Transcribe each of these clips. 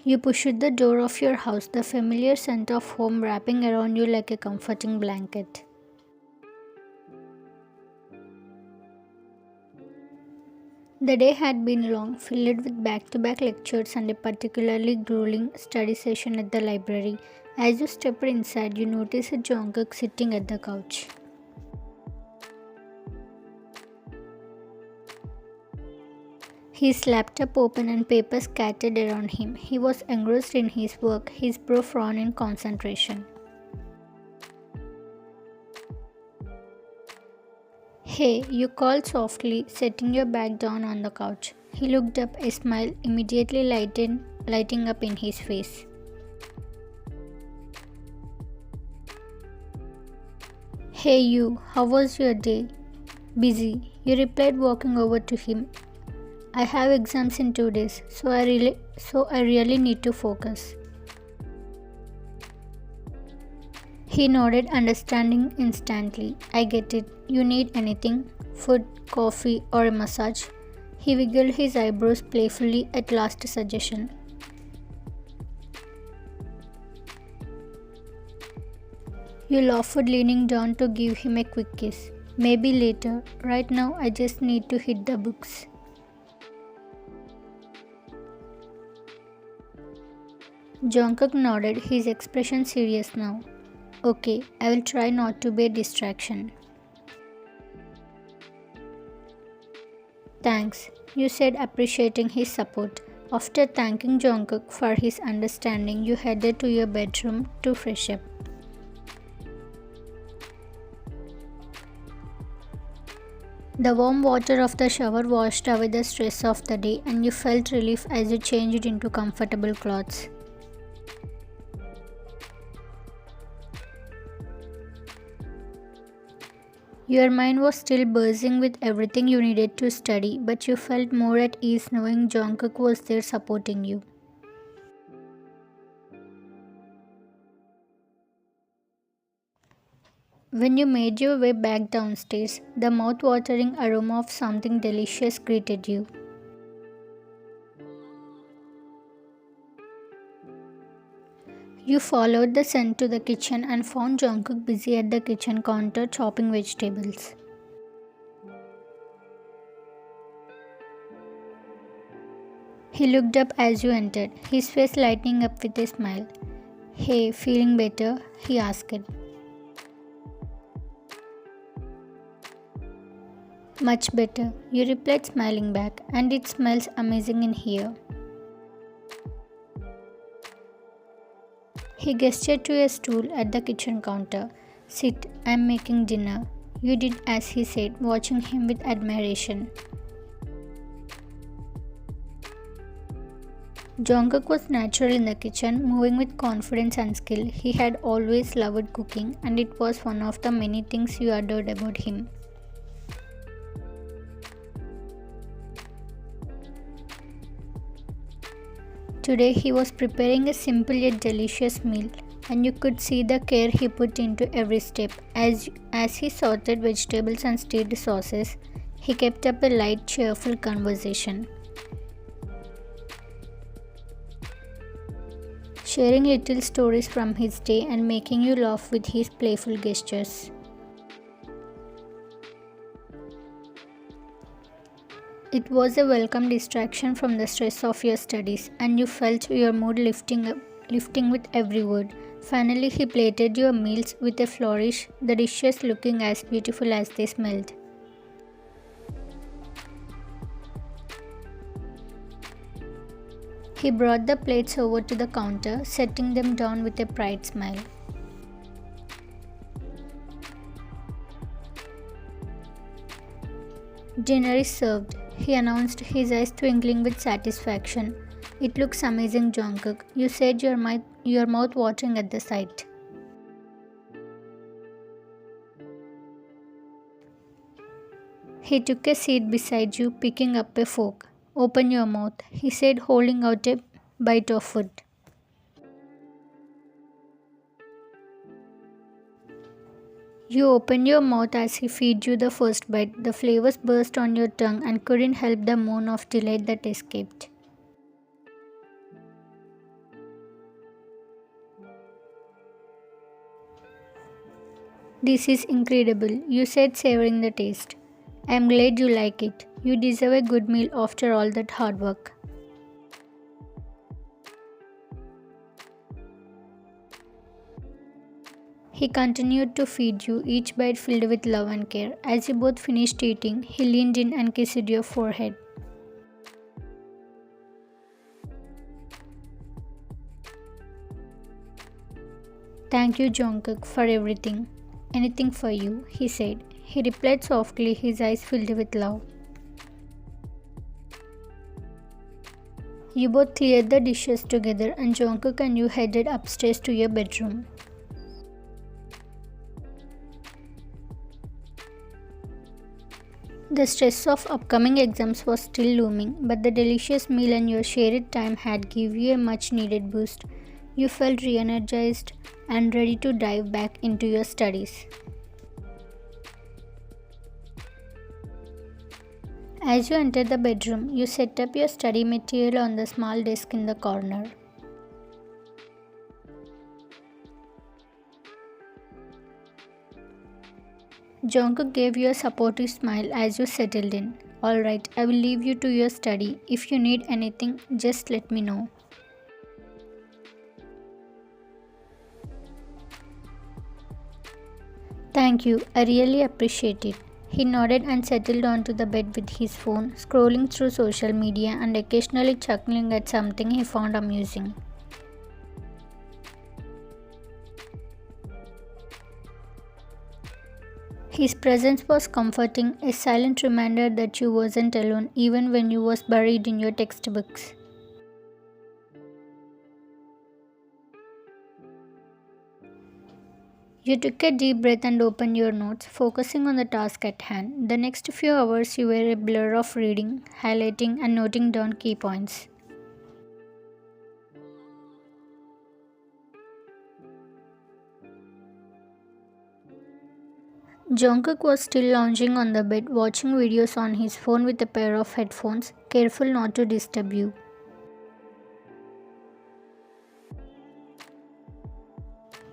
You pushed the door of your house, the familiar scent of home wrapping around you like a comforting blanket. The day had been long, filled with back-to-back lectures and a particularly grueling study session at the library. As you stepped inside, you noticed Jungkook sitting at the couch. His laptop open and papers scattered around him. He was engrossed in his work, his brow frown in concentration. Hey, you called softly, setting your bag down on the couch. He looked up, a smile immediately lighting up in his face. Hey you, how was your day? Busy, you replied, walking over to him. I have exams in 2 days, so I really need to focus. He nodded, understanding instantly. I get it. You need anything? Food, coffee, or a massage? He wiggled his eyebrows playfully at last suggestion. You laughed, leaning down to give him a quick kiss. Maybe later. Right now, I just need to hit the books. Jungkook nodded, his expression serious now. Okay, I will try not to be a distraction. Thanks, you said, appreciating his support. After thanking Jungkook for his understanding, you headed to your bedroom to fresh up. The warm water of the shower washed away the stress of the day, and you felt relief as you changed into comfortable clothes. Your mind was still buzzing with everything you needed to study, but you felt more at ease knowing Jungkook was there supporting you. When you made your way back downstairs, the mouth-watering aroma of something delicious greeted you. You followed the scent to the kitchen and found Jungkook busy at the kitchen counter chopping vegetables. He looked up as you entered, his face lighting up with a smile. Hey, feeling better? He asked. Much better, you replied, smiling back, and it smells amazing in here. He gestured to a stool at the kitchen counter. Sit, I'm making dinner. You did as he said, watching him with admiration. Jungkook was natural in the kitchen, moving with confidence and skill. He had always loved cooking, and it was one of the many things you adored about him. Today he was preparing a simple yet delicious meal, and you could see the care he put into every step. As he sorted vegetables and stirred sauces, he kept up a light, cheerful conversation, sharing little stories from his day and making you laugh with his playful gestures. It was a welcome distraction from the stress of your studies, and you felt your mood lifting with every word. Finally, he plated your meals with a flourish, the dishes looking as beautiful as they smelled. He brought the plates over to the counter, setting them down with a bright smile. Dinner is served, he announced, his eyes twinkling with satisfaction. It looks amazing, Jungkook. You said your mouth watering at the sight. He took a seat beside you, picking up a fork. Open your mouth, he said, holding out a bite of food. You opened your mouth as he fed you the first bite. The flavors burst on your tongue and couldn't help the moan of delight that escaped. This is incredible, you said, savoring the taste. I am glad you like it. You deserve a good meal after all that hard work. He continued to feed you, each bite filled with love and care. As you both finished eating, he leaned in and kissed your forehead. Thank you, Jungkook, for everything. Anything for you, he said. He replied softly, his eyes filled with love. You both cleared the dishes together and Jungkook and you headed upstairs to your bedroom. The stress of upcoming exams was still looming, but the delicious meal and your shared time had given you a much needed boost. You felt re-energized and ready to dive back into your studies. As you entered the bedroom, you set up your study material on the small desk in the corner. Jungkook gave you a supportive smile as you settled in. Alright, I will leave you to your study. If you need anything, just let me know. Thank you, I really appreciate it. He nodded and settled onto the bed with his phone, scrolling through social media and occasionally chuckling at something he found amusing. His presence was comforting, a silent reminder that you wasn't alone even when you was buried in your textbooks. You took a deep breath and opened your notes, focusing on the task at hand. The next few hours you were a blur of reading, highlighting and noting down key points. Jungkook was still lounging on the bed, watching videos on his phone with a pair of headphones, careful not to disturb you.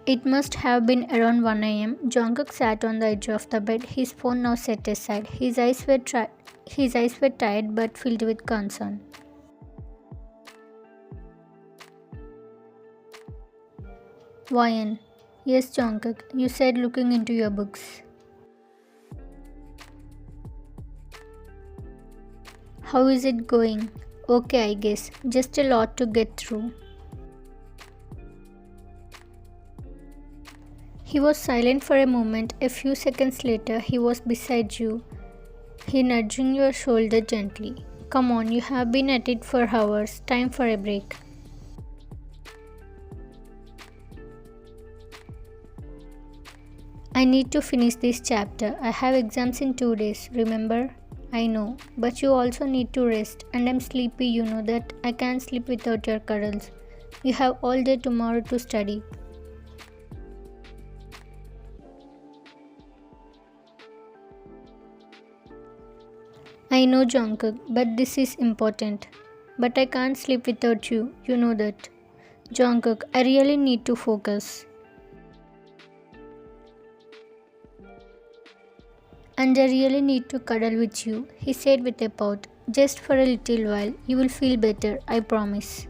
It must have been around 1 am. Jungkook sat on the edge of the bed, his phone now set aside. His eyes were tired but filled with concern. Wyan. Yes, Jungkook, you said, looking into your books. How is it going? Okay, I guess. Just a lot to get through. He was silent for a moment. A few seconds later, he was beside you. He nudging your shoulder gently. Come on, you have been at it for hours. Time for a break. I need to finish this chapter. I have exams in 2 days, remember? I know, but you also need to rest, and I'm sleepy, you know that. I can't sleep without your cuddles. You have all day tomorrow to study. I know, Jungkook, but this is important. But I can't sleep without you, you know that. Jungkook, I really need to focus. And I really need to cuddle with you, he said with a pout. Just for a little while, you will feel better, I promise.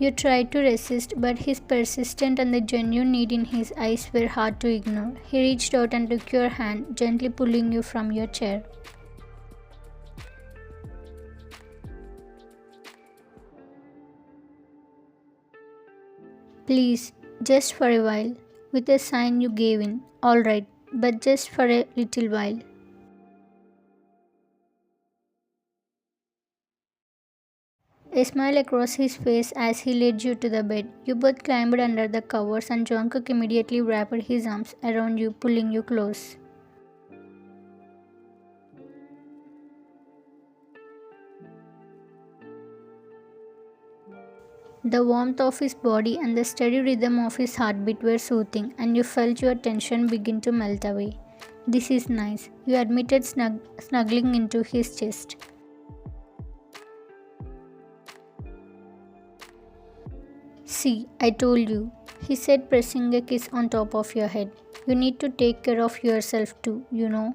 You tried to resist, but his persistent and the genuine need in his eyes were hard to ignore. He reached out and took your hand, gently pulling you from your chair. Please, just for a while. With a sign you gave in. Alright, but just for a little while. A smile across his face as he led you to the bed. You both climbed under the covers and Jungkook immediately wrapped his arms around you, pulling you close. The warmth of his body and the steady rhythm of his heartbeat were soothing, and you felt your tension begin to melt away. This is nice, you admitted, snuggling into his chest. See, I told you, he said, pressing a kiss on top of your head. You need to take care of yourself too, you know.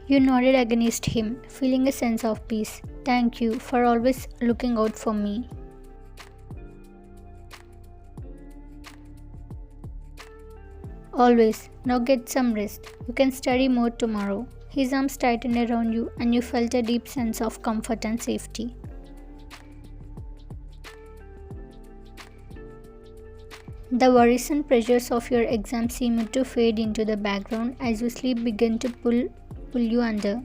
You nodded against him, feeling a sense of peace. Thank you for always looking out for me. Always. Now get some rest. You can study more tomorrow. His arms tightened around you and you felt a deep sense of comfort and safety. The worries and pressures of your exam seemed to fade into the background as your sleep began to pull you under.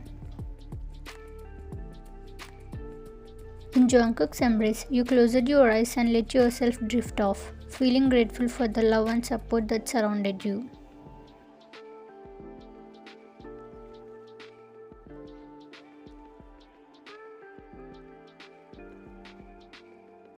In Jungkook's embrace, you closed your eyes and let yourself drift off, feeling grateful for the love and support that surrounded you.